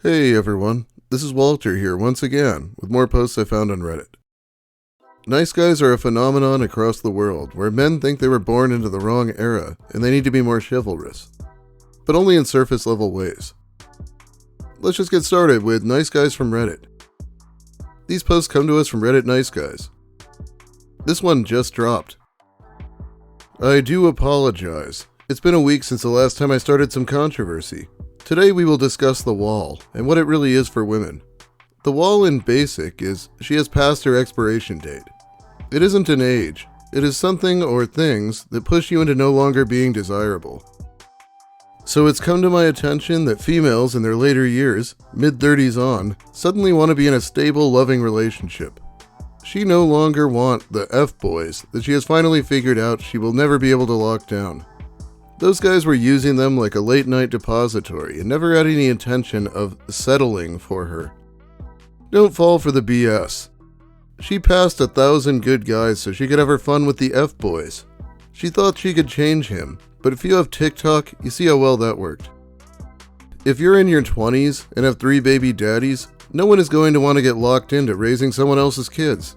Hey everyone, this is Walter here once again with more posts I found on Reddit. Nice guys are a phenomenon across the world where men think they were born into the wrong era and they need to be more chivalrous, but only in surface level ways. Let's just get started with Nice Guys from Reddit. These posts come to us from Reddit Nice Guys. This one just dropped. I do apologize. It's been a week since the last time I started some controversy. Today we will discuss the wall and what it really is for women. The wall in basic is she has passed her expiration date. It isn't an age. It is something or things that push you into no longer being desirable. So it's come to my attention that females in their later years, mid-30s on, suddenly want to be in a stable, loving relationship. She no longer wants the F-boys that she has finally figured out she will never be able to lock down. Those guys were using them like a late-night depository and never had any intention of settling for her. Don't fall for the BS. She passed 1,000 good guys so she could have her fun with the F-boys. She thought she could change him, but if you have TikTok, you see how well that worked. If you're in your 20s and have 3 baby daddies, no one is going to want to get locked into raising someone else's kids.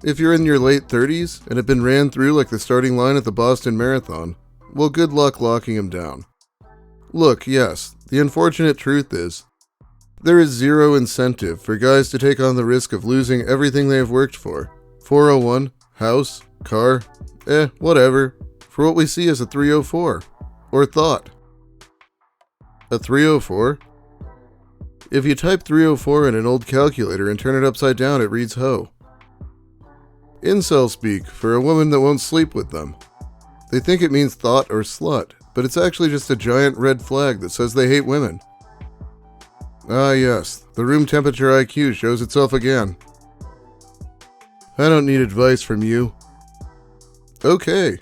If you're in your late 30s and have been ran through like the starting line at the Boston Marathon, well, good luck locking him down. Look, yes, the unfortunate truth is, there is zero incentive for guys to take on the risk of losing everything they have worked for. 401, house, car, whatever, for what we see as a 304, or thought. A 304? If you type 304 in an old calculator and turn it upside down, it reads hoe. Incel speak for a woman that won't sleep with them. They think it means thought or slut, but it's actually just a giant red flag that says they hate women. Ah yes, the room temperature IQ shows itself again. I don't need advice from you. Okay.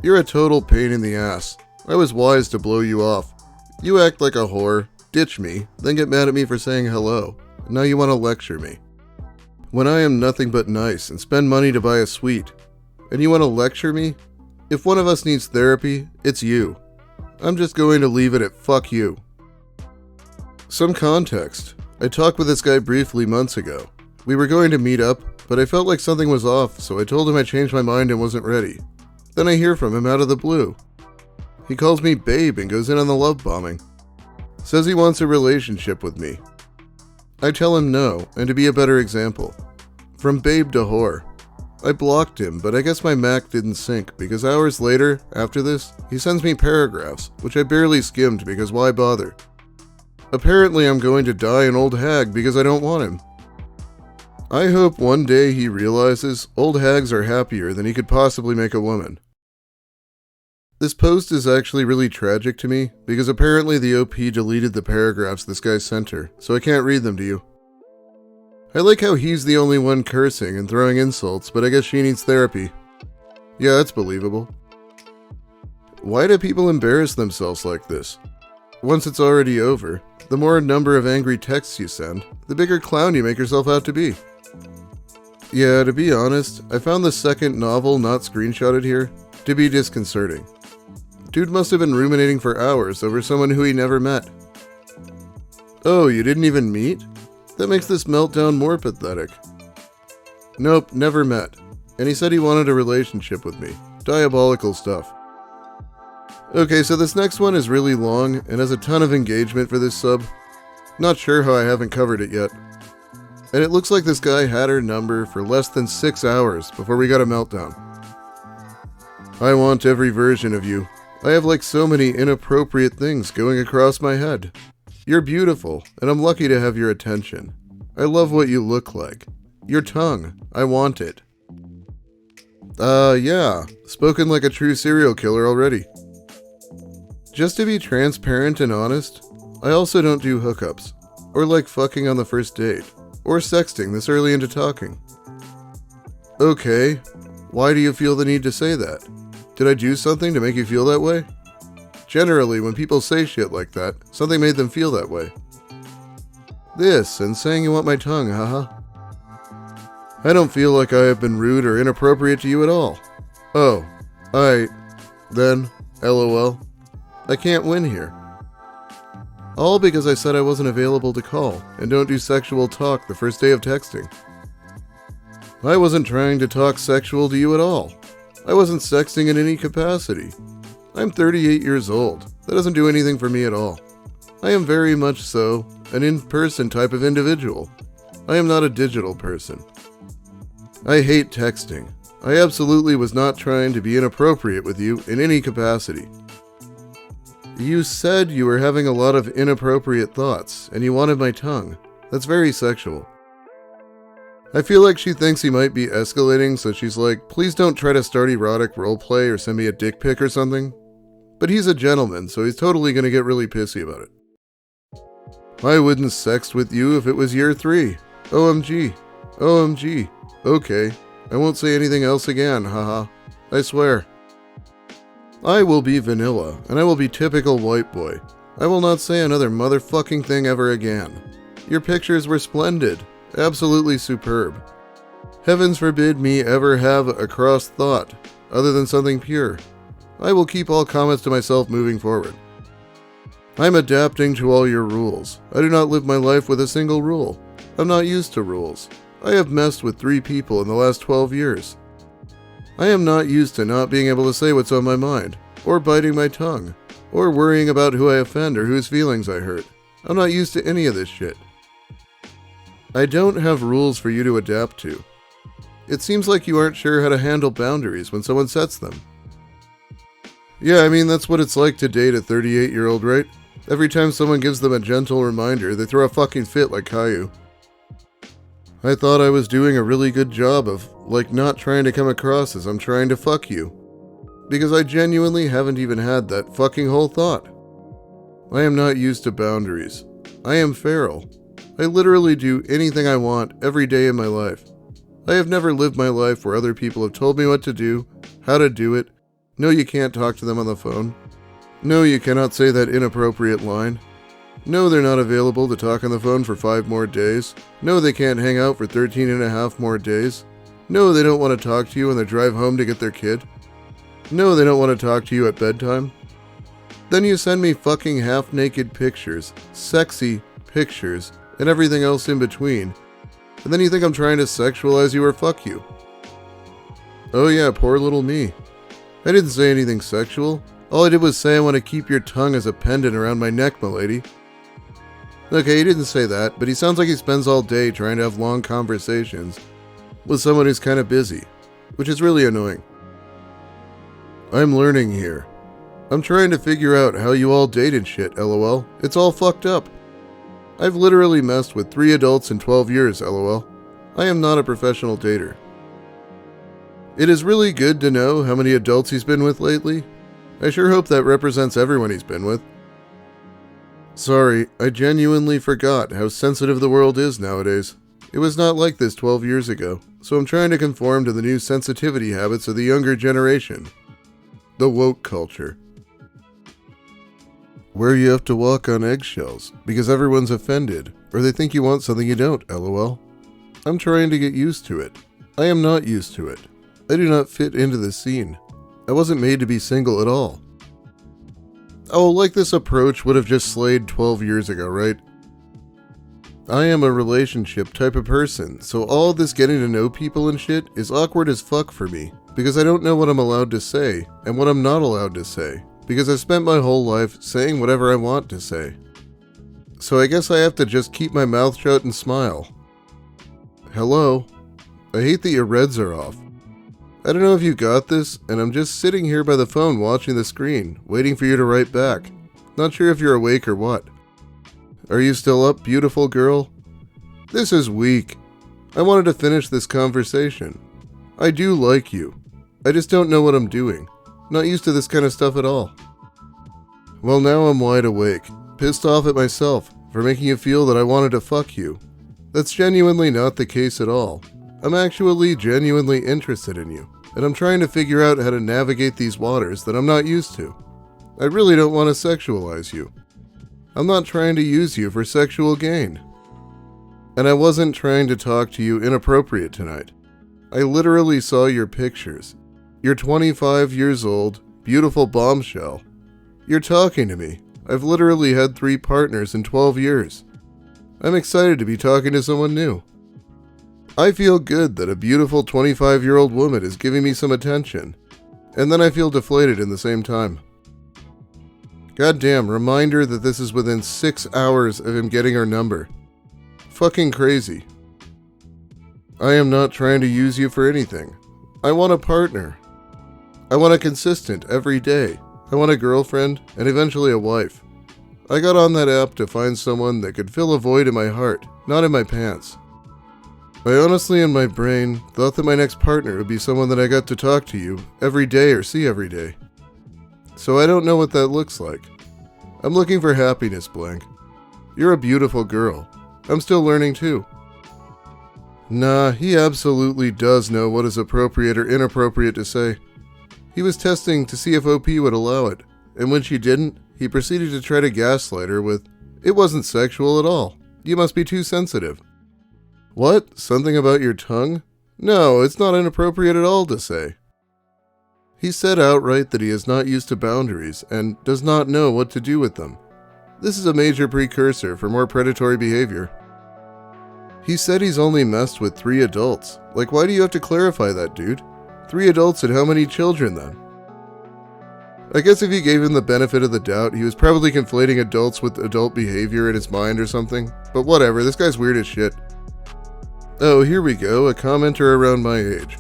You're a total pain in the ass. I was wise to blow you off. You act like a whore, ditch me, then get mad at me for saying hello. Now you want to lecture me. When I am nothing but nice and spend money to buy a suite. And you want to lecture me? If one of us needs therapy, it's you. I'm just going to leave it at fuck you. Some context. I talked with this guy briefly months ago. We were going to meet up, but I felt like something was off, so I told him I changed my mind and wasn't ready. Then I hear from him out of the blue. He calls me babe and goes in on the love bombing. Says he wants a relationship with me. I tell him no, and to be a better example. From babe to whore. I blocked him, but I guess my Mac didn't sync because hours later, after this, he sends me paragraphs, which I barely skimmed because why bother? Apparently I'm going to die an old hag because I don't want him. I hope one day he realizes old hags are happier than he could possibly make a woman. This post is actually really tragic to me because apparently the OP deleted the paragraphs this guy sent her, so I can't read them to you. I like how he's the only one cursing and throwing insults, but I guess she needs therapy. Yeah, that's believable. Why do people embarrass themselves like this? Once it's already over, the more number of angry texts you send, the bigger clown you make yourself out to be. Yeah, to be honest, I found the second novel not screenshotted here to be disconcerting. Dude must have been ruminating for hours over someone who he never met. Oh, you didn't even meet? That makes this meltdown more pathetic. Nope, never met. And he said he wanted a relationship with me. Diabolical stuff. Okay, so this next one is really long and has a ton of engagement for this sub. Not sure how I haven't covered it yet. And it looks like this guy had her number for less than 6 hours before we got a meltdown. I want every version of you. I have like so many inappropriate things going across my head. You're beautiful, and I'm lucky to have your attention. I love what you look like. Your tongue, I want it. Yeah, spoken like a true serial killer already. Just to be transparent and honest, I also don't do hookups, or like fucking on the first date, or sexting this early into talking. Okay, why do you feel the need to say that? Did I do something to make you feel that way? Generally, when people say shit like that, something made them feel that way. This, and saying you want my tongue, haha. I don't feel like I have been rude or inappropriate to you at all. Oh, alright, then, LOL. I can't win here. All because I said I wasn't available to call and don't do sexual talk the first day of texting. I wasn't trying to talk sexual to you at all. I wasn't sexting in any capacity. I'm 38 years old. That doesn't do anything for me at all. I am very much so an in-person type of individual. I am not a digital person. I hate texting. I absolutely was not trying to be inappropriate with you in any capacity. You said you were having a lot of inappropriate thoughts, and you wanted my tongue. That's very sexual. I feel like she thinks he might be escalating, so she's like, please don't try to start erotic roleplay or send me a dick pic or something. But he's a gentleman, so he's totally gonna get really pissy about it. I wouldn't sext with you if it was year 3. OMG. OMG. Okay. I won't say anything else again, haha. I swear. I will be vanilla, and I will be typical white boy. I will not say another motherfucking thing ever again. Your pictures were splendid. Absolutely superb. Heavens forbid me ever have a cross thought, other than something pure. I will keep all comments to myself moving forward. I'm adapting to all your rules. I do not live my life with a single rule. I'm not used to rules. I have messed with 3 people in the last 12 years. I am not used to not being able to say what's on my mind, or biting my tongue, or worrying about who I offend or whose feelings I hurt. I'm not used to any of this shit. I don't have rules for you to adapt to. It seems like you aren't sure how to handle boundaries when someone sets them. Yeah, I mean, that's what it's like to date a 38-year-old, right? Every time someone gives them a gentle reminder, they throw a fucking fit like Caillou. I thought I was doing a really good job of, not trying to come across as I'm trying to fuck you. Because I genuinely haven't even had that fucking whole thought. I am not used to boundaries. I am feral. I literally do anything I want every day in my life. I have never lived my life where other people have told me what to do, how to do it. No, you can't talk to them on the phone. No, you cannot say that inappropriate line. No, they're not available to talk on the phone for 5 more days. No, they can't hang out for 13.5 more days. No, they don't want to talk to you on their drive home to get their kid. No, they don't want to talk to you at bedtime. Then you send me fucking half-naked pictures, sexy pictures, and everything else in between. And then you think I'm trying to sexualize you or fuck you. Oh yeah, poor little me. I didn't say anything sexual. All I did was say I want to keep your tongue as a pendant around my neck, milady. Okay, he didn't say that, but he sounds like he spends all day trying to have long conversations with someone who's kind of busy, which is really annoying. I'm learning here. I'm trying to figure out how you all date and shit, lol. It's all fucked up. I've literally messed with 3 adults in 12 years, lol. I am not a professional dater. It is really good to know how many adults he's been with lately. I sure hope that represents everyone he's been with. Sorry, I genuinely forgot how sensitive the world is nowadays. It was not like this 12 years ago, so I'm trying to conform to the new sensitivity habits of the younger generation. The woke culture. Where you have to walk on eggshells because everyone's offended, or they think you want something you don't, lol. I'm trying to get used to it. I am not used to it. I do not fit into the scene. I wasn't made to be single at all. Oh, like this approach would have just slayed 12 years ago, right? I am a relationship type of person, so all this getting to know people and shit is awkward as fuck for me, because I don't know what I'm allowed to say, and what I'm not allowed to say, because I've spent my whole life saying whatever I want to say. So I guess I have to just keep my mouth shut and smile. Hello? I hate that your reds are off. I don't know if you got this, and I'm just sitting here by the phone watching the screen, waiting for you to write back. Not sure if you're awake or what. Are you still up, beautiful girl? This is weak. I wanted to finish this conversation. I do like you. I just don't know what I'm doing. Not used to this kind of stuff at all. Well, now I'm wide awake, pissed off at myself for making you feel that I wanted to fuck you. That's genuinely not the case at all. I'm actually genuinely interested in you, and I'm trying to figure out how to navigate these waters that I'm not used to. I really don't want to sexualize you. I'm not trying to use you for sexual gain. And I wasn't trying to talk to you inappropriate tonight. I literally saw your pictures. You're 25 years old, beautiful bombshell. You're talking to me. I've literally had 3 partners in 12 years. I'm excited to be talking to someone new. I feel good that a beautiful 25-year-old woman is giving me some attention, and then I feel deflated in the same time. Goddamn, reminder that this is within 6 hours of him getting her number. Fucking crazy. I am not trying to use you for anything. I want a partner. I want a consistent every day. I want a girlfriend and eventually a wife. I got on that app to find someone that could fill a void in my heart, not in my pants. I honestly in my brain thought that my next partner would be someone that I got to talk to you every day or see every day. So I don't know what that looks like. I'm looking for happiness, blank. You're a beautiful girl. I'm still learning too. Nah, he absolutely does know what is appropriate or inappropriate to say. He was testing to see if OP would allow it, and when she didn't, he proceeded to try to gaslight her with, "It wasn't sexual at all. You must be too sensitive." What? Something about your tongue? No, it's not inappropriate at all to say. He said outright that he is not used to boundaries and does not know what to do with them. This is a major precursor for more predatory behavior. He said he's only messed with 3 adults. Like, why do you have to clarify that, dude? 3 adults and how many children then? I guess if you gave him the benefit of the doubt, he was probably conflating adults with adult behavior in his mind or something. But whatever, this guy's weird as shit. Oh, here we go, a commenter around my age.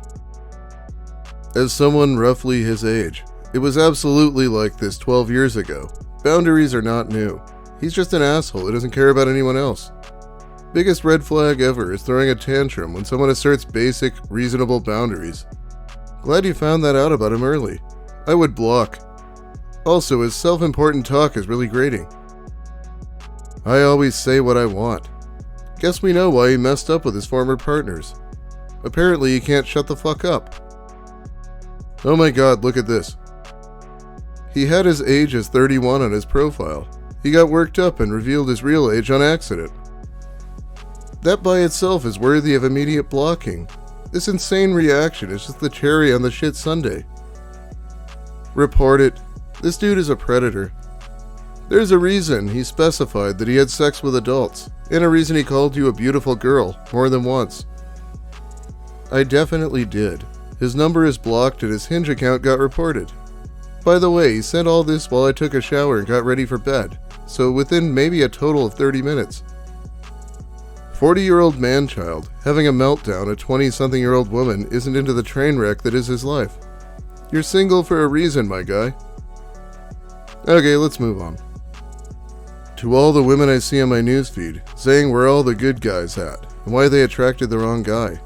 As someone roughly his age, it was absolutely like this 12 years ago. Boundaries are not new. He's just an asshole who doesn't care about anyone else. Biggest red flag ever is throwing a tantrum when someone asserts basic, reasonable boundaries. Glad you found that out about him early. I would block. Also, his self-important talk is really grating. I always say what I want. Guess we know why he messed up with his former partners. Apparently he can't shut the fuck up. Oh my god, look at this. He had his age as 31 on his profile. He got worked up and revealed his real age on accident. That by itself is worthy of immediate blocking. This insane reaction is just the cherry on the shit sundae. Report it. This dude is a predator. There's a reason he specified that he had sex with adults, and a reason he called you a beautiful girl more than once. I definitely did. His number is blocked and his Hinge account got reported. By the way, he sent all this while I took a shower and got ready for bed, so within maybe a total of 30 minutes. 40-year-old man-child having a meltdown a 20-something-year-old woman isn't into the train wreck that is his life. You're single for a reason, my guy. Okay, let's move on. To all the women I see on my newsfeed, saying where all the good guys at, and why they attracted the wrong guy.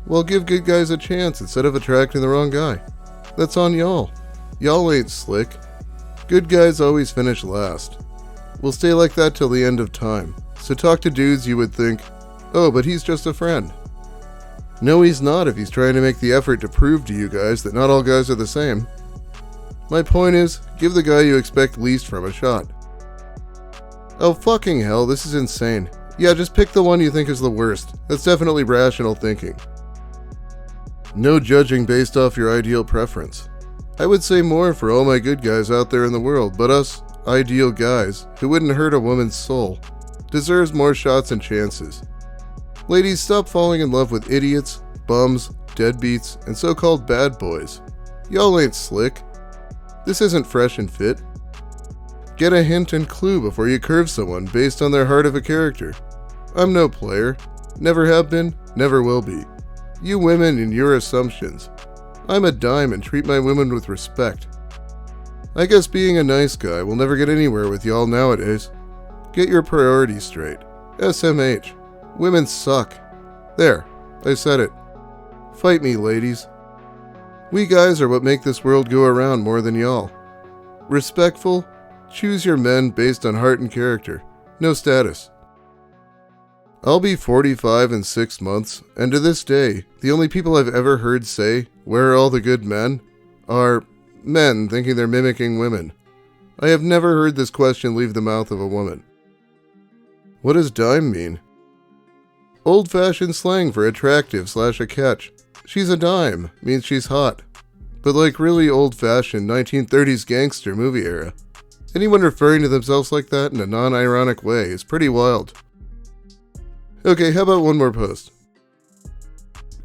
Well, give good guys a chance instead of attracting the wrong guy. That's on y'all. Y'all ain't slick. Good guys always finish last. We'll stay like that till the end of time. So talk to dudes you would think, oh, but he's just a friend. No, he's not if he's trying to make the effort to prove to you guys that not all guys are the same. My point is, give the guy you expect least from a shot. Oh fucking hell, this is insane. Yeah, just pick the one you think is the worst. That's definitely rational thinking. No judging based off your ideal preference. I would say more for all my good guys out there in the world, but us, ideal guys, who wouldn't hurt a woman's soul, deserves more shots and chances. Ladies, stop falling in love with idiots, bums, deadbeats, and so-called bad boys. Y'all ain't slick. This isn't fresh and fit. Get a hint and clue before you curve someone based on their heart of a character. I'm no player. Never have been, never will be. You women and your assumptions. I'm a dime and treat my women with respect. I guess being a nice guy will never get anywhere with y'all nowadays. Get your priorities straight. SMH. Women suck. There, I said it. Fight me, ladies. We guys are what make this world go around more than y'all. Respectful, choose your men based on heart and character, no status. I'll be 45 in 6 months, and to this day, the only people I've ever heard say, "Where are all the good men?" are men thinking they're mimicking women. I have never heard this question leave the mouth of a woman. What does dime mean? Old-fashioned slang for attractive/a catch. She's a dime means she's hot. But like really old-fashioned 1930s gangster movie era. Anyone referring to themselves like that in a non-ironic way is pretty wild. Okay, how about one more post?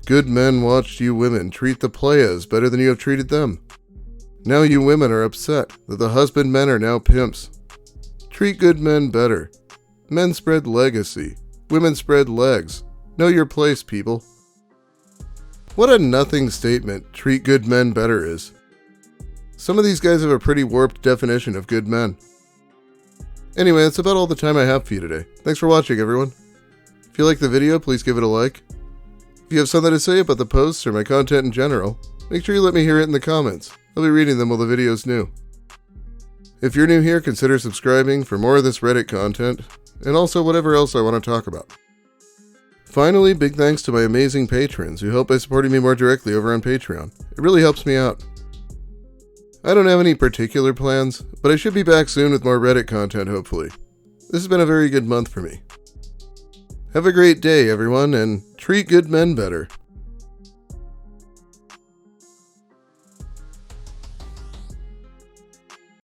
Good men watched you women treat the playas better than you have treated them. Now you women are upset that the husbandmen are now pimps. Treat good men better. Men spread legacy. Women spread legs. Know your place, people. What a nothing statement treat good men better is. Some of these guys have a pretty warped definition of good men. Anyway, that's about all the time I have for you today. Thanks for watching, everyone. If you like the video, please give it a like. If you have something to say about the posts or my content in general, make sure you let me hear it in the comments. I'll be reading them while the video's new. If you're new here, consider subscribing for more of this Reddit content, and also whatever else I want to talk about. Finally, big thanks to my amazing patrons who help by supporting me more directly over on Patreon. It really helps me out. I don't have any particular plans, but I should be back soon with more Reddit content, hopefully. This has been a very good month for me. Have a great day, everyone, and treat good men better.